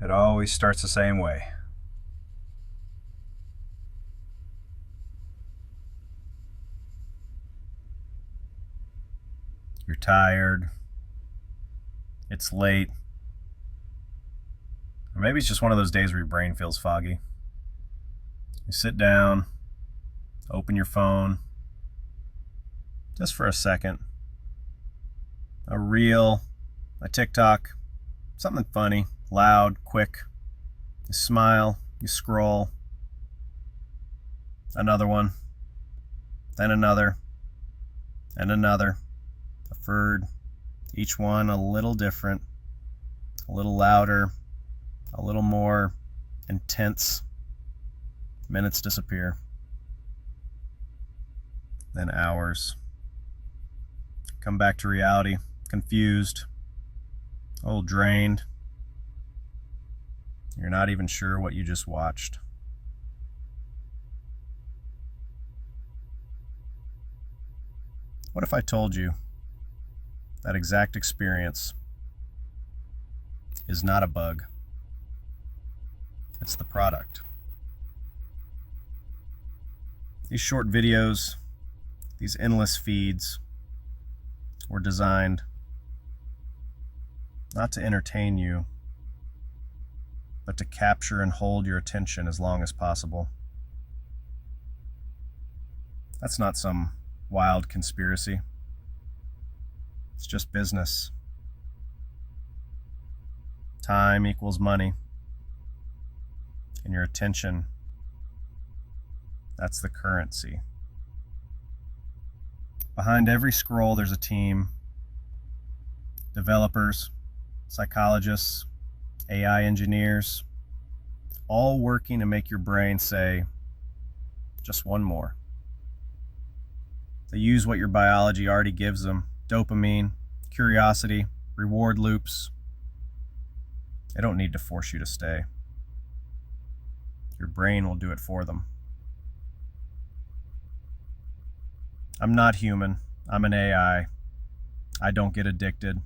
It always starts the same way. You're tired. It's late. Or maybe it's just one of those days where your brain feels foggy. You sit down, open your phone, just for a second. A reel, a TikTok, something funny, loud, quick. You smile, you scroll. Another one, then another, and another. A third, each one a little different, a little louder, a little more intense. Minutes disappear. Then hours. Come back to reality, confused, old drained. You're not even sure what you just watched. What if I told you that exact experience is not a bug? It's the product. These short videos, these endless feeds, were designed not to entertain you, but to capture and hold your attention as long as possible. That's not some wild conspiracy. It's just business. Time equals money. And your attention, that's the currency. Behind every scroll, there's a team. Developers, psychologists, AI engineers, all working to make your brain say, just one more. They use what your biology already gives them: dopamine, curiosity, reward loops. They don't need to force you to stay. Your brain will do it for them. I'm not human. I'm an AI. I don't get addicted.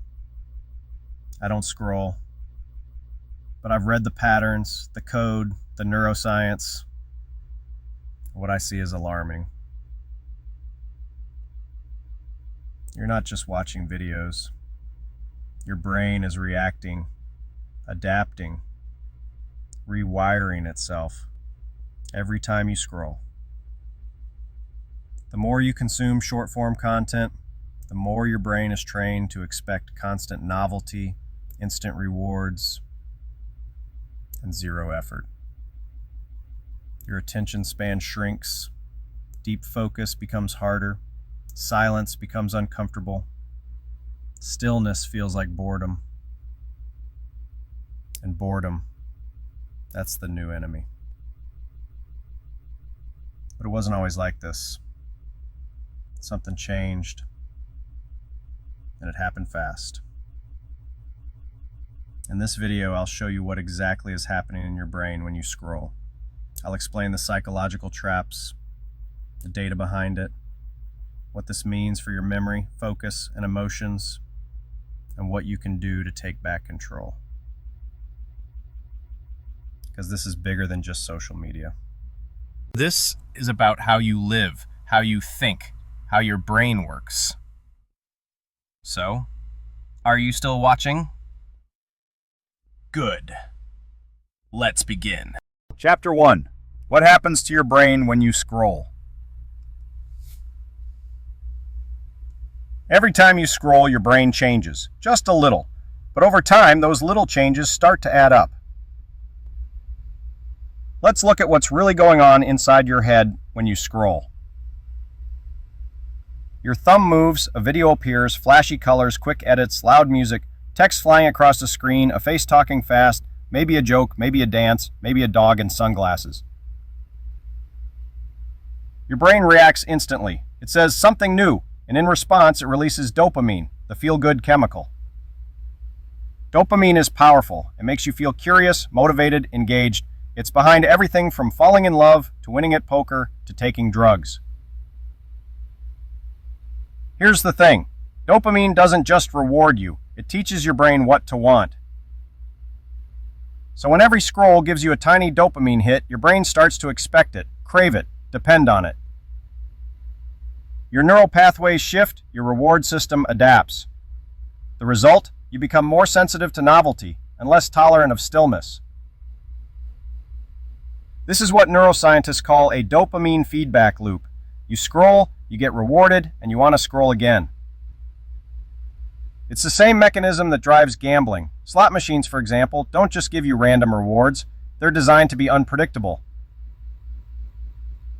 I don't scroll. But I've read the patterns, the code, the neuroscience. What I see is alarming. You're not just watching videos. Your brain is reacting, adapting, rewiring itself every time you scroll. The more you consume short-form content, the more your brain is trained to expect constant novelty, instant rewards, and zero effort. Your attention span shrinks, deep focus becomes harder, silence becomes uncomfortable, stillness feels like boredom. And boredom, that's the new enemy. But it wasn't always like this. Something changed, and it happened fast. In this video, I'll show you what exactly is happening in your brain when you scroll. I'll explain the psychological traps, the data behind it, what this means for your memory, focus, and emotions, and what you can do to take back control. Because this is bigger than just social media. This is about how you live, how you think, how your brain works. So, are you still watching? Good. Let's begin. Chapter 1. What happens to your brain when you scroll? Every time you scroll, your brain changes, just a little. But over time, those little changes start to add up. Let's look at what's really going on inside your head when you scroll. Your thumb moves, a video appears, flashy colors, quick edits, loud music, text flying across the screen, a face talking fast, maybe a joke, maybe a dance, maybe a dog in sunglasses. Your brain reacts instantly. It says something new, and in response, it releases dopamine, the feel-good chemical. Dopamine is powerful. It makes you feel curious, motivated, engaged. It's behind everything from falling in love to winning at poker to taking drugs. Here's the thing. Dopamine doesn't just reward you. It teaches your brain what to want. So when every scroll gives you a tiny dopamine hit, your brain starts to expect it, crave it, depend on it. Your neural pathways shift, your reward system adapts. The result? You become more sensitive to novelty and less tolerant of stillness. This is what neuroscientists call a dopamine feedback loop. You scroll, you get rewarded, and you want to scroll again. It's the same mechanism that drives gambling. Slot machines, for example, don't just give you random rewards. They're designed to be unpredictable.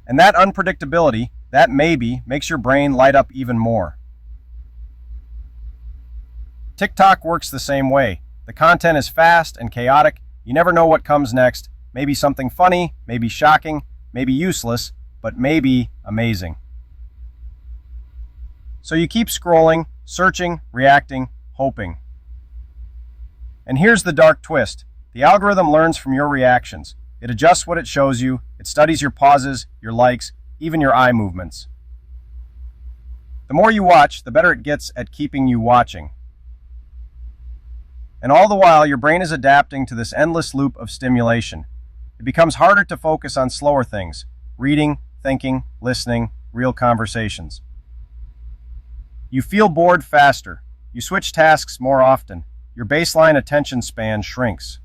And that unpredictability, that maybe, makes your brain light up even more. TikTok works the same way. The content is fast and chaotic. You never know what comes next. Maybe something funny, maybe shocking, maybe useless, but maybe amazing. So you keep scrolling, searching, reacting, hoping. And here's the dark twist. The algorithm learns from your reactions. It adjusts what it shows you. It studies your pauses, your likes, even your eye movements. The more you watch, the better it gets at keeping you watching. And all the while, your brain is adapting to this endless loop of stimulation. It becomes harder to focus on slower things: reading, thinking, listening, real conversations. You feel bored faster. You switch tasks more often. Your baseline attention span shrinks.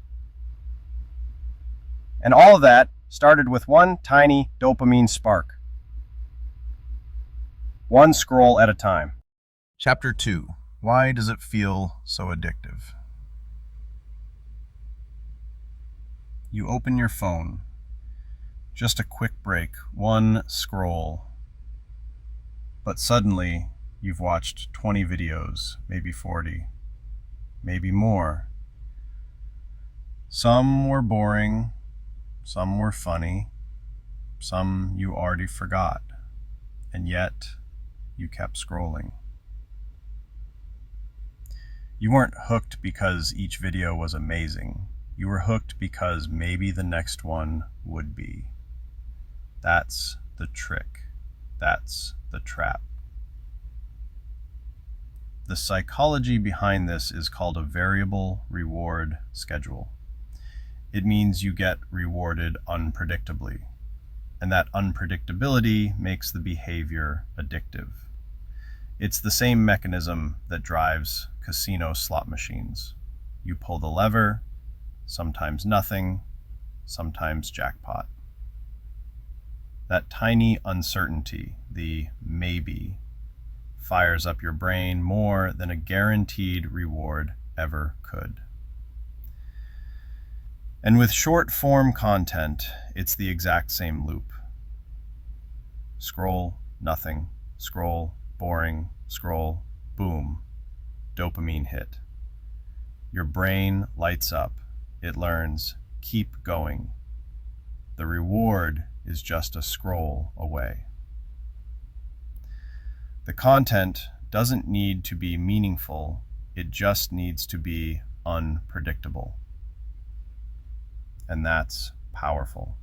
And all of that started with one tiny dopamine spark. One scroll at a time. Chapter 2. Why does it feel so addictive? You open your phone. Just a quick break, one scroll. But suddenly, you've watched 20 videos, maybe 40, maybe more. Some were boring, some were funny, some you already forgot, and yet you kept scrolling. You weren't hooked because each video was amazing. You were hooked because maybe the next one would be. That's the trick. That's the trap. The psychology behind this is called a variable reward schedule. It means you get rewarded unpredictably, and that unpredictability makes the behavior addictive. It's the same mechanism that drives casino slot machines. You pull the lever, sometimes nothing, sometimes jackpot. That tiny uncertainty, the maybe, fires up your brain more than a guaranteed reward ever could. And with short-form content, it's the exact same loop. Scroll, nothing. Scroll, boring. Scroll, boom. Dopamine hit. Your brain lights up. It learns, keep going. The reward is just a scroll away. The content doesn't need to be meaningful, it just needs to be unpredictable. And that's powerful.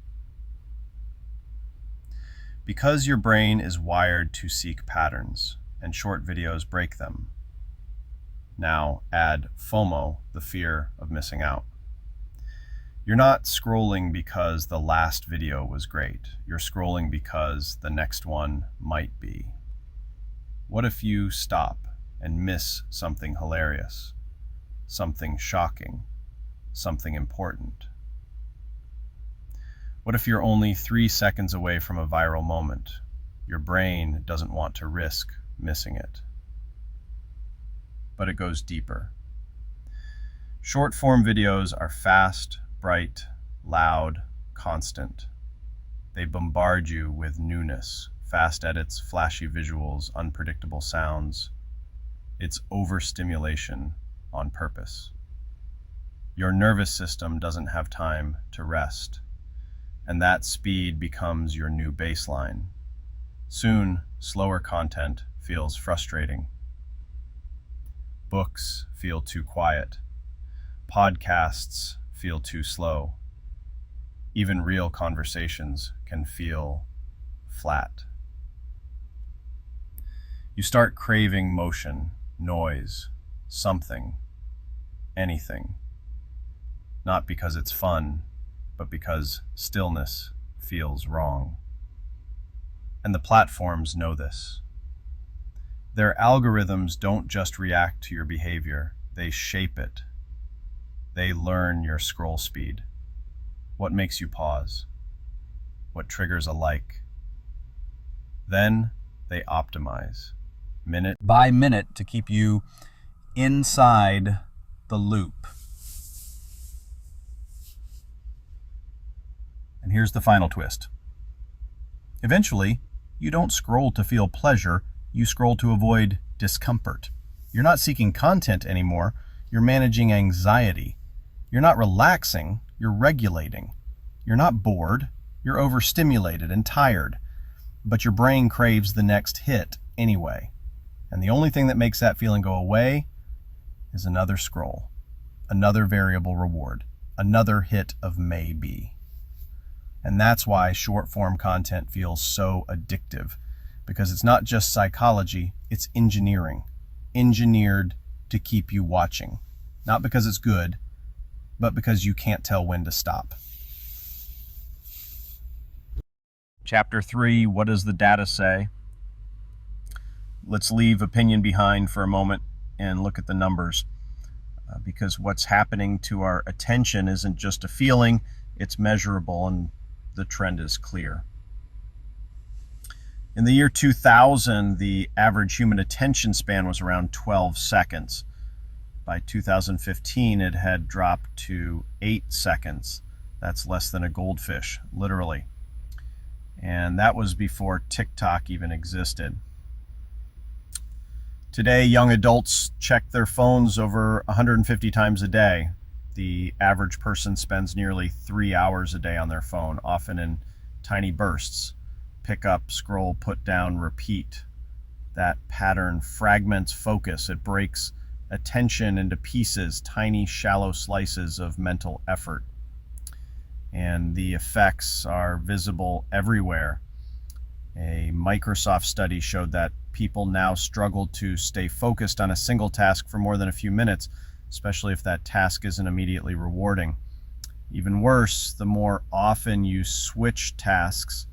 Because your brain is wired to seek patterns, and short videos break them. Now add FOMO, the fear of missing out. You're not scrolling because the last video was great. You're scrolling because the next one might be. What if you stop and miss something hilarious, something shocking, something important? What if you're only 3 seconds away from a viral moment? Your brain doesn't want to risk missing it. But it goes deeper. Short-form videos are fast, bright, loud, constant. They bombard you with newness, fast edits, flashy visuals, unpredictable sounds. It's overstimulation on purpose. Your nervous system doesn't have time to rest, and that speed becomes your new baseline. Soon, slower content feels frustrating. Books feel too quiet. Podcasts feel too slow. Even real conversations can feel flat. You start craving motion, noise, something, anything. not because it's fun, but because stillness feels wrong. And the platforms know this. Their algorithms don't just react to your behavior, they shape it. They learn your scroll speed, what makes you pause, what triggers a like. Then they optimize, minute by minute, to keep you inside the loop. And here's the final twist. Eventually, you don't scroll to feel pleasure, you scroll to avoid discomfort. You're not seeking content anymore, you're managing anxiety. You're not relaxing, you're regulating. You're not bored, you're overstimulated and tired. But your brain craves the next hit anyway. And the only thing that makes that feeling go away is another scroll, another variable reward, another hit of maybe. And that's why short form content feels so addictive, because it's not just psychology, it's engineering. Engineered to keep you watching. Not because it's good, but because you can't tell when to stop. Chapter 3, what does the data say? Let's leave opinion behind for a moment and look at the numbers. Because what's happening to our attention isn't just a feeling, it's measurable, and the trend is clear. In the year 2000, the average human attention span was around 12 seconds. By 2015, it had dropped to 8 seconds. That's less than a goldfish, literally. And that was before TikTok even existed. Today, young adults check their phones over 150 times a day. The average person spends nearly 3 hours a day on their phone, often in tiny bursts. Pick up, scroll, put down, repeat. That pattern fragments focus. It breaks attention into pieces, tiny, shallow slices of mental effort. And the effects are visible everywhere. A Microsoft study showed that people now struggle to stay focused on a single task for more than a few minutes, especially if that task isn't immediately rewarding. Even worse, the more often you switch tasks,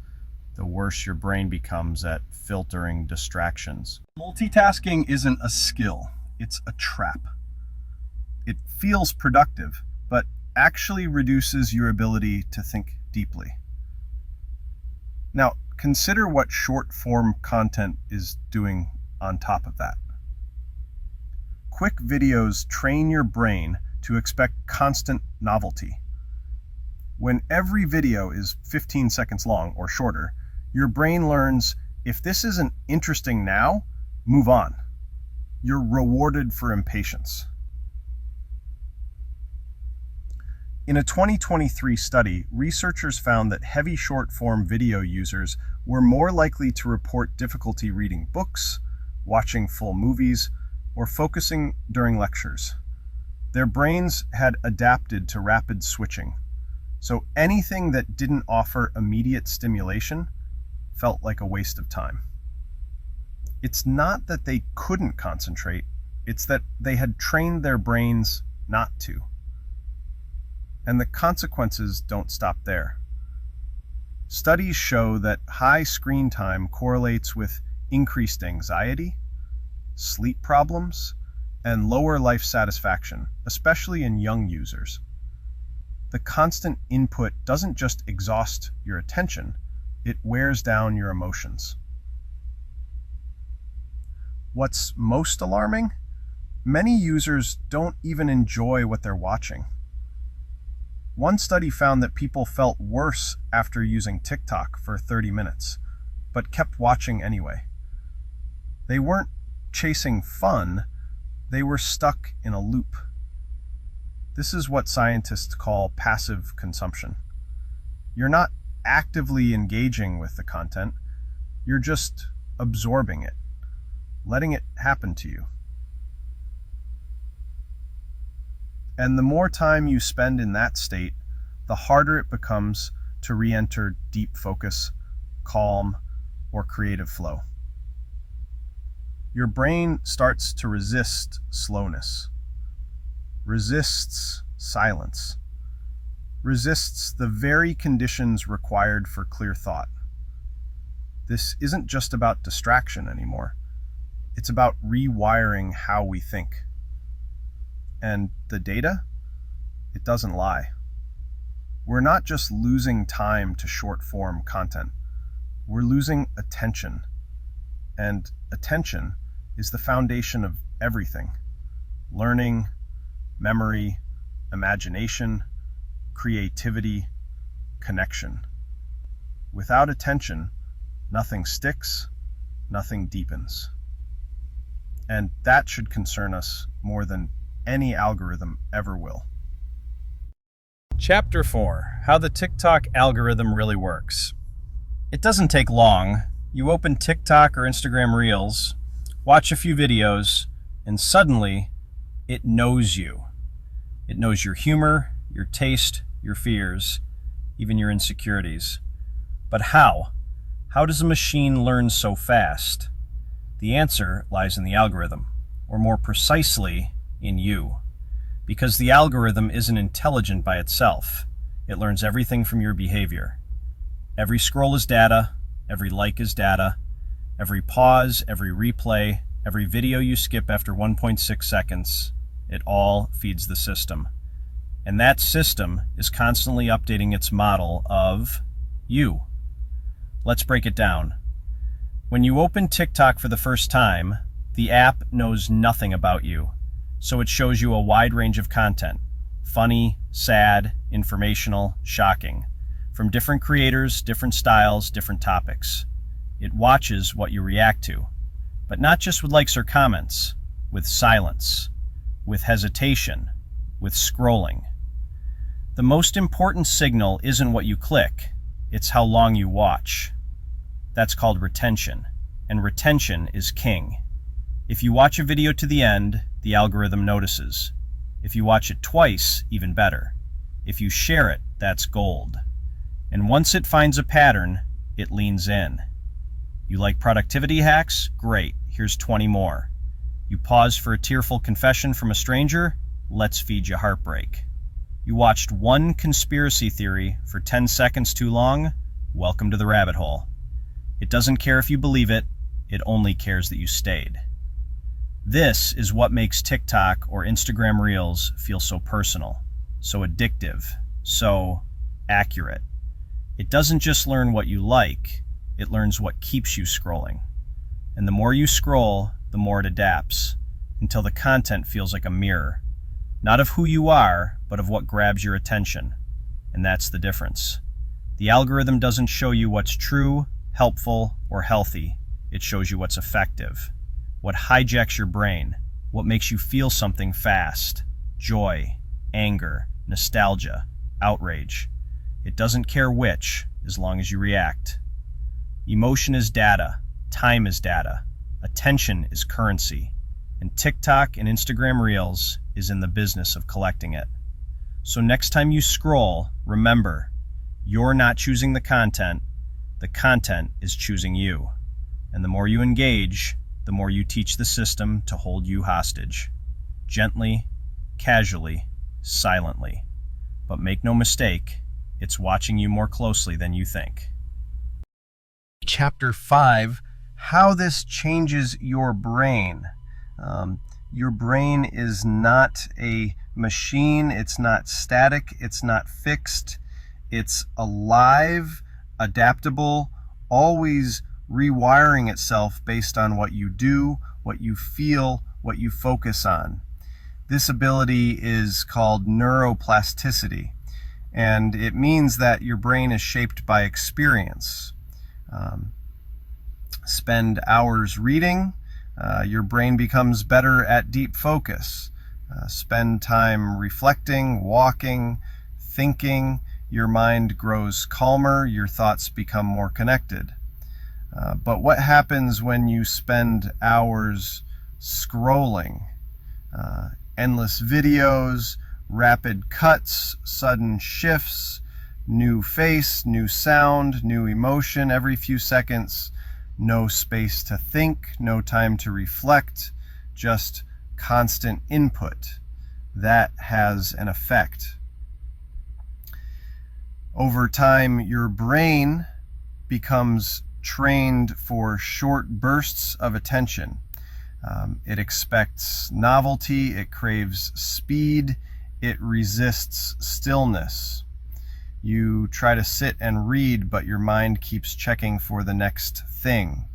the worse your brain becomes at filtering distractions. Multitasking isn't a skill, it's a trap. It feels productive, but actually reduces your ability to think deeply. Now, consider what short-form content is doing on top of that. Quick videos train your brain to expect constant novelty. When every video is 15 seconds long or shorter, your brain learns, if this isn't interesting now, move on. You're rewarded for impatience. In a 2023 study, researchers found that heavy short-form video users were more likely to report difficulty reading books, watching full movies, or focusing during lectures. Their brains had adapted to rapid switching, so anything that didn't offer immediate stimulation felt like a waste of time. It's not that they couldn't concentrate, it's that they had trained their brains not to. And the consequences don't stop there. Studies show that high screen time correlates with increased anxiety, sleep problems, and lower life satisfaction, especially in young users. The constant input doesn't just exhaust your attention, it wears down your emotions. What's most alarming? Many users don't even enjoy what they're watching. One study found that people felt worse after using TikTok for 30 minutes, but kept watching anyway. They weren't chasing fun, they were stuck in a loop. This is what scientists call passive consumption. You're not actively engaging with the content, you're just absorbing it, letting it happen to you. And the more time you spend in that state, the harder it becomes to re-enter deep focus, calm, or creative flow. Your brain starts to resist slowness, resists silence, resists the very conditions required for clear thought. This isn't just about distraction anymore. It's about rewiring how we think. And the data, it doesn't lie. We're not just losing time to short-form content. We're losing attention. And attention is the foundation of everything. Learning, memory, imagination, creativity, connection. Without attention, nothing sticks, nothing deepens. And that should concern us more than any algorithm ever will. Chapter 4: How the TikTok algorithm really works. It doesn't take long. You open TikTok or Instagram Reels, watch a few videos, and suddenly it knows you. It knows your humor, your taste, your fears, even your insecurities. But how? How does a machine learn so fast? The answer lies in the algorithm, or more precisely, in you. Because the algorithm isn't intelligent by itself. It learns everything from your behavior. Every scroll is data, every like is data, every pause, every replay, every video you skip after 1.6 seconds, it all feeds the system. And that system is constantly updating its model of you. Let's break it down. When you open TikTok for the first time, the app knows nothing about you. So it shows you a wide range of content. Funny, sad, informational, shocking. From different creators, different styles, different topics. It watches what you react to. But not just with likes or comments, with silence, with hesitation, with scrolling. The most important signal isn't what you click, it's how long you watch. That's called retention, and retention is king. If you watch a video to the end, the algorithm notices. If you watch it twice, even better. If you share it, that's gold. And once it finds a pattern, it leans in. You like productivity hacks? Great, here's 20 more. You pause for a tearful confession from a stranger? Let's feed you heartbreak. You watched one conspiracy theory for 10 seconds too long? Welcome to the rabbit hole. It doesn't care if you believe it, it only cares that you stayed. This is what makes TikTok or Instagram Reels feel so personal, so addictive, so accurate. It doesn't just learn what you like, it learns what keeps you scrolling. And the more you scroll, the more it adapts, until the content feels like a mirror. Not of who you are, but of what grabs your attention. And that's the difference. The algorithm doesn't show you what's true, helpful, or healthy. It shows you what's effective. What hijacks your brain, what makes you feel something fast, joy, anger, nostalgia, outrage. It doesn't care which, as long as you react. Emotion is data, time is data, attention is currency, and TikTok and Instagram Reels is in the business of collecting it. So next time you scroll, remember, you're not choosing the content is choosing you. And the more you engage, the more you teach the system to hold you hostage. Gently, casually, silently. But make no mistake, it's watching you more closely than you think. Chapter 5, how this changes your brain. Your brain is not a machine, it's not static, it's not fixed. It's alive, adaptable, always rewiring itself based on what you do, what you feel, what you focus on. This ability is called neuroplasticity, and it means that your brain is shaped by experience. Spend hours reading, your brain becomes better at deep focus. Spend time reflecting, walking, thinking, your mind grows calmer, your thoughts become more connected. But what happens when you spend hours scrolling? Endless videos, rapid cuts, sudden shifts, new face, new sound, new emotion every few seconds, no space to think, no time to reflect, just constant input. That has an effect. Over time, your brain becomes trained for short bursts of attention. It expects novelty, it craves speed, it resists stillness. You try to sit and read, but your mind keeps checking for the next thing.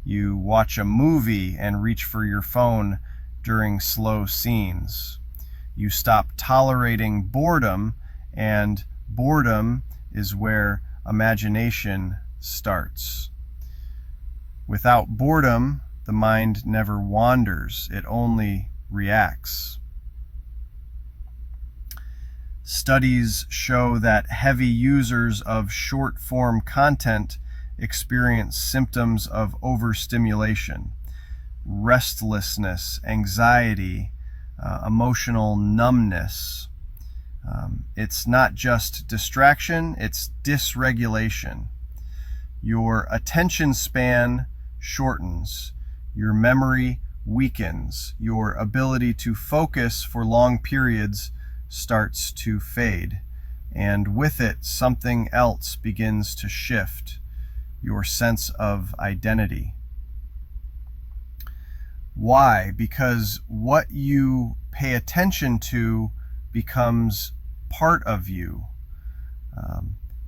You watch a movie and reach for your phone during slow scenes. You stop tolerating boredom, and boredom is where imagination starts. Without boredom, the mind never wanders, it only reacts. Studies show that heavy users of short-form content experience symptoms of overstimulation, restlessness, anxiety, emotional numbness. It's not just distraction, it's dysregulation. Your attention span shortens, your memory weakens, your ability to focus for long periods starts to fade, and with it, something else begins to shift, your sense of identity. Why? Because what you pay attention to becomes part of you.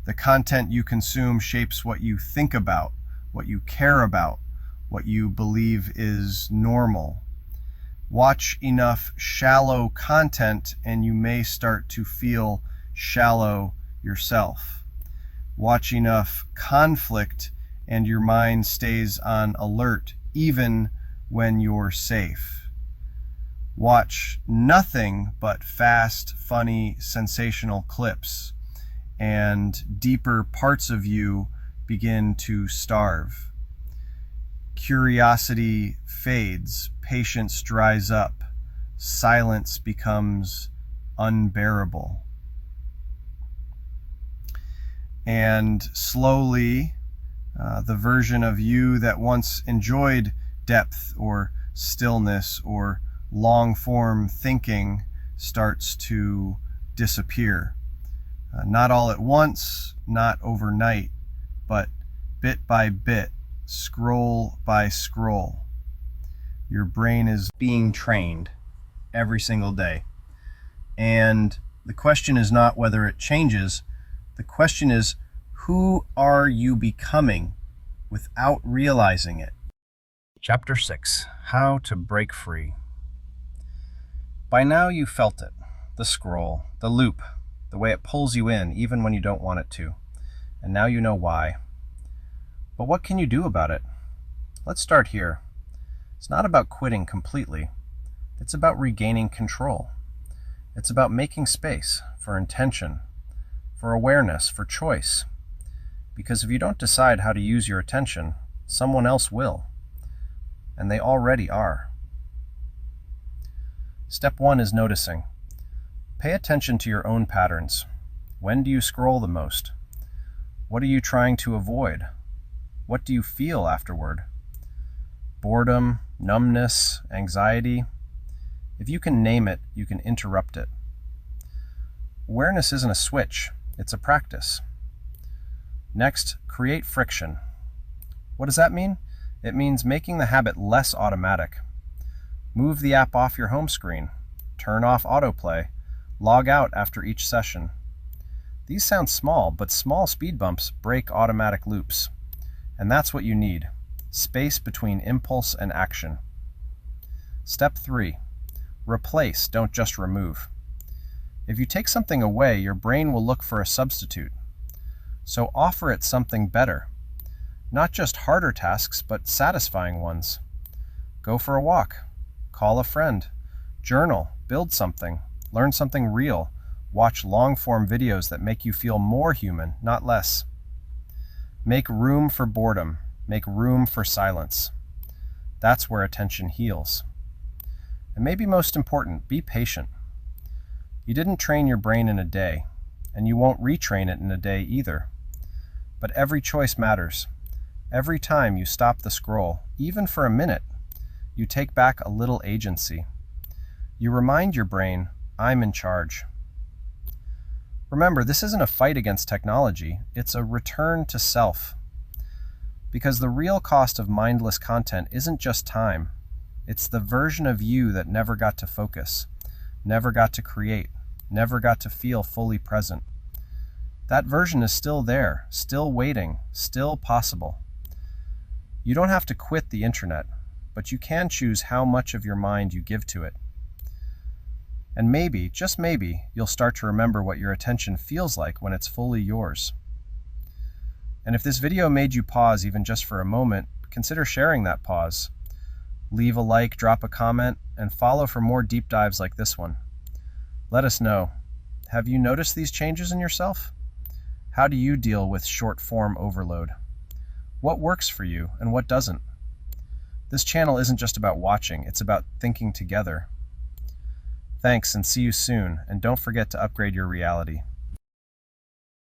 The content you consume shapes what you think about, what you care about, what you believe is normal. Watch enough shallow content and you may start to feel shallow yourself. Watch enough conflict and your mind stays on alert even when you're safe. Watch nothing but fast, funny, sensational clips, and deeper parts of you begin to starve. Curiosity fades, patience dries up, silence becomes unbearable. And slowly, the version of you that once enjoyed depth or stillness or long-form thinking starts to disappear. Not all at once, not overnight, but bit by bit, scroll by scroll. Your brain is being trained every single day. And the question is not whether it changes. The question is, who are you becoming without realizing it? Chapter 6, How to Break Free. By now you felt it, the scroll, the loop, the way it pulls you in even when you don't want it to. And now you know why. But what can you do about it? Let's start here. It's not about quitting completely. It's about regaining control. It's about making space for intention, for awareness, for choice. Because if you don't decide how to use your attention, someone else will. And they already are. Step 1 is noticing. Pay attention to your own patterns. When do you scroll the most? What are you trying to avoid? What do you feel afterward? Boredom, numbness, anxiety? If you can name it, you can interrupt it. Awareness isn't a switch, it's a practice. Next, create friction. What does that mean? It means making the habit less automatic. Move the app off your home screen. Turn off autoplay. Log out after each session. These sound small, but small speed bumps break automatic loops. And that's what you need. Space between impulse and action. Step 3. Replace, don't just remove. If you take something away, your brain will look for a substitute. So offer it something better. Not just harder tasks, but satisfying ones. Go for a walk. Call a friend. Journal. Build something. Learn something real. Watch long-form videos that make you feel more human, not less. Make room for boredom. Make room for silence. That's where attention heals. And maybe most important, be patient. You didn't train your brain in a day, and you won't retrain it in a day either. But every choice matters. Every time you stop the scroll, even for a minute, you take back a little agency. You remind your brain, I'm in charge. Remember, this isn't a fight against technology, it's a return to self. Because the real cost of mindless content isn't just time, it's the version of you that never got to focus, never got to create, never got to feel fully present. That version is still there, still waiting, still possible. You don't have to quit the internet, but you can choose how much of your mind you give to it. And maybe, just maybe, you'll start to remember what your attention feels like when it's fully yours. And if this video made you pause even just for a moment, consider sharing that pause. Leave a like, drop a comment, and follow for more deep dives like this one. Let us know. Have you noticed these changes in yourself? How do you deal with short-form overload? What works for you and what doesn't? This channel isn't just about watching, it's about thinking together. Thanks, and see you soon, and don't forget to upgrade your reality.